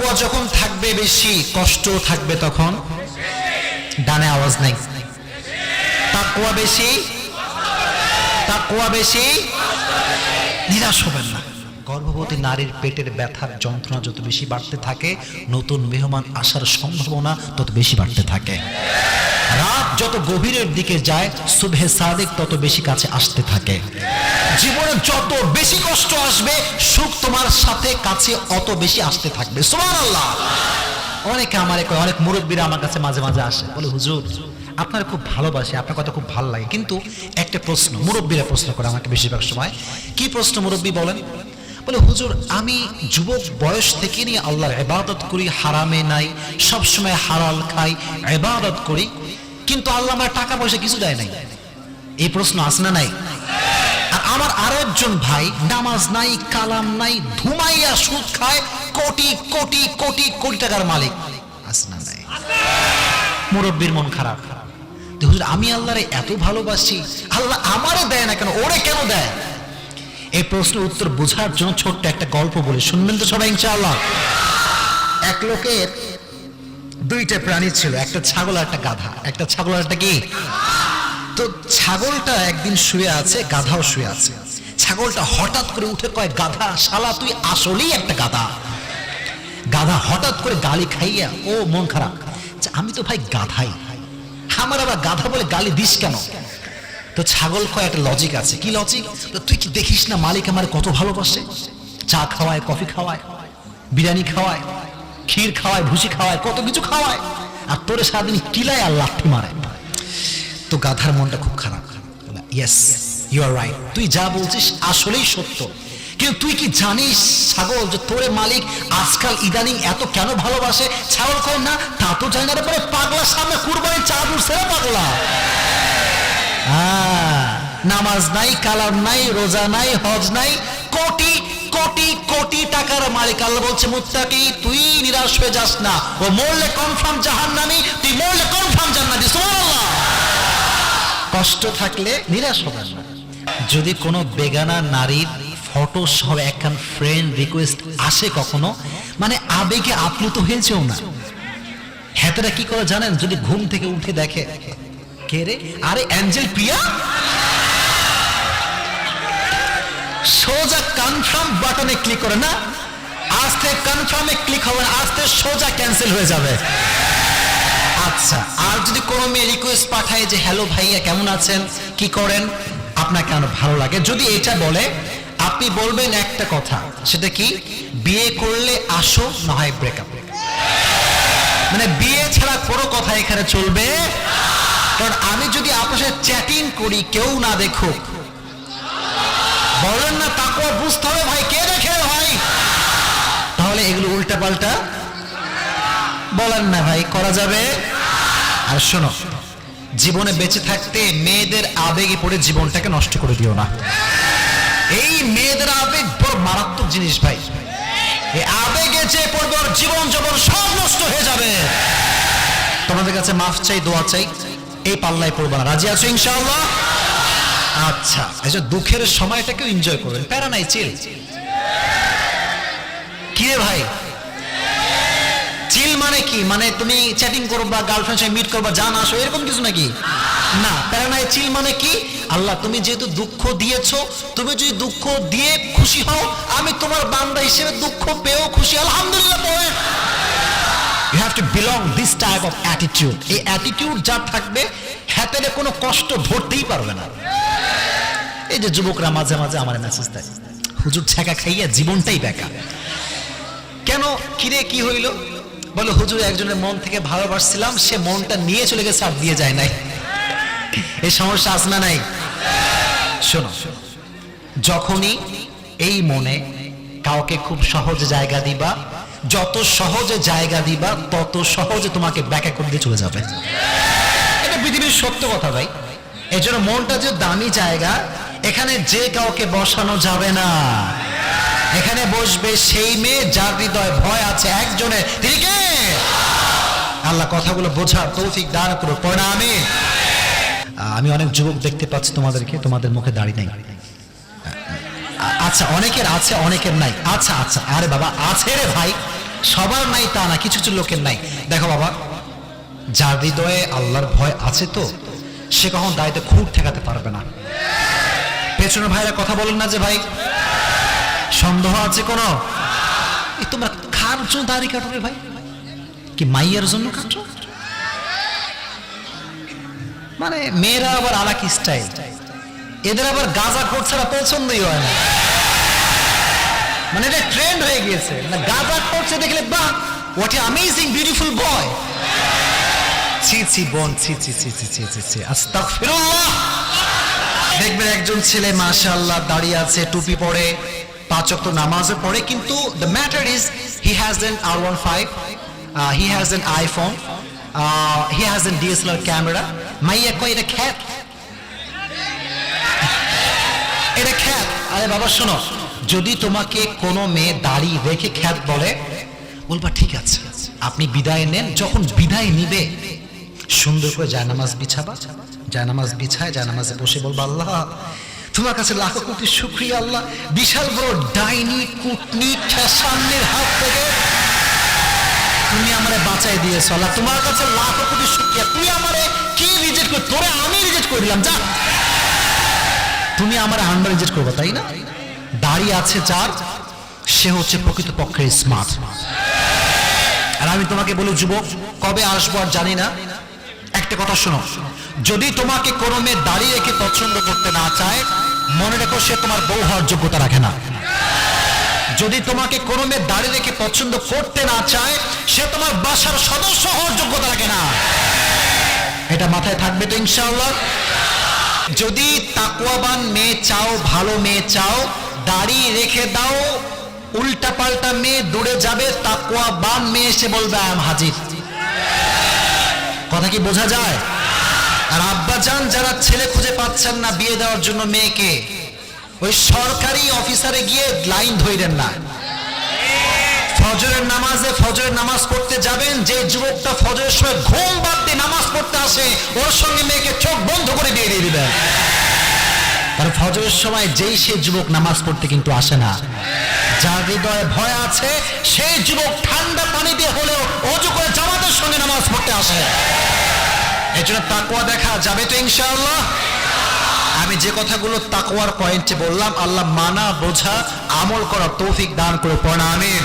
তাকওয়া যখন থাকবে বেশি, কষ্ট থাকবে তখন। ডানে আওয়াজ নাই। তাকওয়া বেশি, তাকওয়া বেশি, নিরাশ হবেন না। গর্ভবতী নারীর পেটের ব্যথার যন্ত্রণা যত বেশি বাড়তে থাকে, নতুন মেহমান আসার সম্ভাবনা তত বেশি বাড়তে থাকে। রাত যত গভীরের দিকে যায়, সুবহে সাদিক তত বেশি কাছে আসতে থাকে। জীবনে যত বেশি কষ্ট আসবে, সুখ তোমার সাথে কাছে অত বেশি আসতে থাকবে। সুবহানাল্লাহ। অনেকে আমারে কয়, অনেক মুরব্বীরা আমার কাছে মাঝে মাঝে আসে, বলে হুজুর আপনার খুব ভালোবাসি, আপনার কথা খুব ভালো লাগে, কিন্তু একটা প্রশ্ন, মুরব্বীরা প্রশ্ন করে আমাকে বেশিরভাগ সময়। কি প্রশ্ন মুরব্বী বলেন? বলে হুজুর আমি যুবক বয়স থেকে নিয়ে আল্লাহর ইবাদত করি, হারামে নাই, সবসময় হালাল খাই, ইবাদত করি, কিন্তু আল্লাহ আমার টাকা পয়সা কিছু দেয় নাই। এই প্রশ্ন আছে না নাই? আর আমার আরো একজন ভাই নামাজ নাই, কালাম নাই, ধুমাইয়া সুদ খায়, কোটি কোটি কোটি কোটি টাকার মালিক, আছে না নাই? মুরব্বীর মন খারাপ। হুজুর আমি আল্লাহরে এত ভালোবাসি, আল্লাহ আমারে দেয় না কেন, ওরে কেন দেয়? এই প্রশ্নের উত্তর বোঝার জন্য ছোট্ট একটা গল্প বলি, শুনবেন তো সবাই ইনশাআল্লাহ। এক লোকের দুইটা প্রাণী ছিল, একটা ছাগল আর একটা গাধা। একটা ছাগল আর একটা কি? তো ছাগলটা একদিন শুয়ে আছে, গাধাও শুয়ে আছে। ছাগলটা হঠাৎ করে উঠে কয়, গাধা শালা তুই আসলেই একটা গাধা। গাধা হঠাৎ করে গালি খাইয়া ও মন খারাপ, আমি তো ভাই গাধাই, আমার আবার গাধা বলে গালি দিস কেন? তো ছাগল কয় একটা লজিক আছে। কি লজিক? তো তুই কি দেখিস না মালিক আমার কত ভালোবাসে, চা খাওয়ায়, কফি খাওয়ায়, বিরিয়ানি খাওয়ায়, ক্ষীর খাওয়ায়, ভুসি খাওয়ায়, কত কিছু খাওয়ায়, আর তোরে সারাদিন কিলায় আর লাঠি মারে। তো গাধার মনটা খুব খারাপ। ইয়েস ইউ আর রাইট, তুই যা বলছিস আসলেই সত্য, কিন্তু তুই কি জানিস ছাগল যে তোরে মালিক আজকাল ইদানিং এত কেন ভালোবাসে? ছাগল কয় না তা তো জানি না রে, পরে পাগলা সামনে কুরবানির চাঁদ উঠছে রে পাগলা। নামাজ নাই, কালাম নাই, রোজা নাই, হজ নাই, কোটি কোটি কোটি টাকার মালিক। আল্লাহ বলছে মুত্তাকি তুই নিরাশ হয়ে যাস না, ও মরলে কনফার্ম জাহান্নামী, তুই মরলে কনফার্ম জান্নাতি। সুবহানাল্লাহ। কষ্ট থাকলে নিরাশ হবেন না। যদি কোনো বেগানা নারীর ফটো সহ একখান ফ্রেন্ড রিকোয়েস্ট আসে কখনো, মানে আবেগে আপ্লুত হয়েছেও না, হেতেরা কি করে জানেন? যদি ঘুম থেকে উঠে দেখে, কে রে? আরে অ্যাঞ্জেল প্রিয়া, সোজা কনফার্ম বাটনে ক্লিক করে না, আস্তে কনফার্মে ক্লিক হবে না, আস্তে সোজা ক্যান্সেল হয়ে যাবে। আচ্ছা, আর যদি কোনো মেয়ে রিকোয়েস্ট পাঠায় যে হ্যালো ভাইয়া কেমন আছেন, কি করেন, আপনাকে কেন ভালো লাগে, যদি এটা বলে, আপনি বলবেন একটা কথা, সেটা কি? বিয়ে করলে আসো, না হয় ব্রেকআপ। মানে বিয়ে ছাড়া কোনো কথা এখানে চলবে। কারণ আমি যদি আপনার সাথে চ্যাটিং করি, কেউ না দেখুক, বলেন না তাকওয়া বুঝতে হবে ভাই, কে দেখে ভাই? তাহলে এগুলো উল্টা পাল্টা বলেন না ভাই, করা যাবে। আর শোনো, জীবনে বেঁচে থাকতে মেয়েদের আবেগে পড়ে জীবনটাকে নষ্ট করে দিও না। এই মেয়েদের আবেগ বড় মারাত্মক জিনিস ভাই, এই আবেগে যে পড়বে ওর জীবন জীবন সব নষ্ট হয়ে যাবে। তোমাদের কাছে মাফ চাই, দোয়া চাই, এই পাল্লায় পড়বা না। রাজি আছো ইনশাআল্লাহ? আচ্ছা, আচ্ছা, দুঃখের সময়টাকেও এনজয় করবেন, প্যারা নাই, চিল। কি রে ভাই, চিল মানে কি? মানে তুমি চ্যাটিং করবা, গার্লফ্রেন্ড সাথে মিট করবা, জান আসো, এরকম কিছু নাকি? না, প্যারা নাই। চিল মানে কি? আল্লাহ তুমি যেহেতু দুঃখ দিয়েছো, তুমি যদি দুঃখ দিয়ে খুশি হও, আমি তোমার বান্দা হিসেবে দুঃখ পেয়েও খুশি, আলহামদুলিল্লাহ পড়ে। You have to belong this type of attitude. এই অ্যাটিটিউড যা থাকবে, হাতে কোনো কষ্ট ধরতেই পারবে না। এই যে যুবকরা মাঝে মাঝে আমার মেসেজ দেয়, হুজুর ছ্যাঁকা খাইয়া জীবনটাই বেকার। কেন? কিরে কি হইল? বলে হুজুর একজনের মন থেকে ভালোবাসছিলাম, সে মনটা নিয়ে চলে গেছে, আর দিয়ে যায় নাই। এই সমস্যা আছে না নাই? শোনো, যখনই এই মনে কাউকে খুব সহজে জায়গা দিবা, যত সহজে জায়গা দিবা, তত সহজে তোমাকে ব্যাখ্যা করে দিয়ে চলে যাবে। এটা পৃথিবীর সত্য কথা ভাই। এই জন্য মনটা যে দামি জায়গা, এখানে যে কাউকে বসানো যাবে না। এখানে বসবে সেই মেয়ে যার হৃদয় ভয় আছে একজনের, তিনি কে? আল্লাহ কথাগুলো বোঝার তৌফিক দান করুন, পড়ে না আমিন। আমি অনেক যুবক দেখতে পাচ্ছি তোমাদেরকে, তোমাদের মুখে দাড়ি নাই। আচ্ছা, অনেকের আছে, অনেকের নাই। আচ্ছা আচ্ছা, আরে বাবা আছে রে ভাই, সবার নাই তা না, কিছু কিছু লোকের নাই। দেখো বাবা, যার হৃদয়ে আল্লাহর ভয় আছে তো সে কখন দায়িত্বে খুঁট ঠেকাতে পারবে না। পেছনের ভাইরা কথা বলেন না যে ভাই সন্দেহ আছে কোনো? এই তোমরা কার জন্য দাড়ি কাটো রে ভাই? কি মাইয়ার জন্য কাটো? মানে মেয়েরা আবার আলাকি স্টাইল, এদের আবার গাঁজা খোর ছাড়া পছন্দই হয় না। মানে এটা ট্রেন্ড হয়ে গিয়েছে, না গাঁজা করছে দেখলে বাহ হোয়াট এ অ্যামেজিং বিউটিফুল বয়। ছি ছি বোন, ছি ছি ছি ছি ছি ছি ছি, আস্তাগফিরুল্লাহ। দেখবেন একজন ছেলে মাশাআল্লাহ দাঁড়িয়ে আছে, টুপি পরে, 5 ওয়াক্ত নামাজে পড়ে, কিন্তু the matter is he has N R15, he has N iPhone, he has N DSLR camera. মাইয়া কয় এটা খ্যাত, এটা খ্যাত। আরে বাবা শোনো, যদি তোমাকে কোনো মেয়ে দাড়ি রেখে খ্যাত বলে, বলবা ঠিক আছে আপনি বিদায় নেন। যখন বিদায় নিবে সুন্দর করে জায়নামাজ বিছাবা, জায়নামাজ বিছায় জায়নামাজে বসে বলবা আল্লাহ তোমার কাছে লাখো কোটি শুকরিয়া আল্লাহ, বিশাল বড় ডাইনি কুটনি সামনের হাত থেকে তুমি আমারে বাঁচাই দিয়েছো আল্লাহ, তোমার কাছে লাখো কোটি শুকরিয়া। তুই আমারে কি রিজেক্ট করে, তোরে আমি রিজেক্ট করে দিলাম, যা তুমি আমার আন্ডার রিজেক্ট করবে, তাই না? দাড়ি আছে যার, সে হচ্ছে প্রকৃতপক্ষে স্মার্ট। আর আমি তোমাকে বলি যুবক, কবে আসবো আর জানি না, একটা কথা শোনো, যদি তোমাকে কোনো মেয়ে দাড়ি রেখে পছন্দ করতে না চায়, মনে রেখো সে তোমার বউ হওয়ার যোগ্যতা রাখে না। যদি তোমাকে কোনো মেয়ে দাড়ি রেখে পছন্দ করতে না চায়, সে তোমার বাসার সদস্য হওয়ার যোগ্যতা রাখে না। এটা মাথায় থাকবে তো ইনশাআল্লাহ। যদি তাকওয়াবান মেয়ে চাও, ভালো মেয়ে চাও, দাড়ি রেখে দাও, উল্টা পাল্টা মেয়ে দূরে যাবে, তাকওয়াবান মেয়ে এসে বলবে আই এম হাজির। কথা কি বোঝা যায়? আর আব্বাজান যারা ছেলে খুঁজে পাচ্ছেন না বিয়ে দেওয়ার জন্য মেয়েকে, ওই সরকারি অফিসারে গিয়ে লাইন ধইরেন না। ফজরের নামাজে ফজরের নামাজ পড়তে যাবেন, যে যুবকটা ফজরের সময় ঘুম বাদ দিয়ে নামাজ পড়তে আসে, ওর সঙ্গে মেয়েকে চোখ বন্ধ করে বিয়ে দিয়ে দিবেন। কারণ ফজরের সময় যেই সে যুবক নামাজ পড়তে কিন্তু আসে না, যার হৃদয়ে ভয় আছে সেই যুবক ঠান্ডা পানি দিয়ে হলেও ওযু করে জামাতের সঙ্গে নামাজ পড়তে আসে। এই জন্য তাকওয়া দেখা যাবে তো ইনশাআল্লাহ। আমি যে কথাগুলো তাকওয়ার পয়েন্টে বললাম, আল্লাহ মানা বোঝা আমল করার তৌফিক দান করে পড়া আমিন।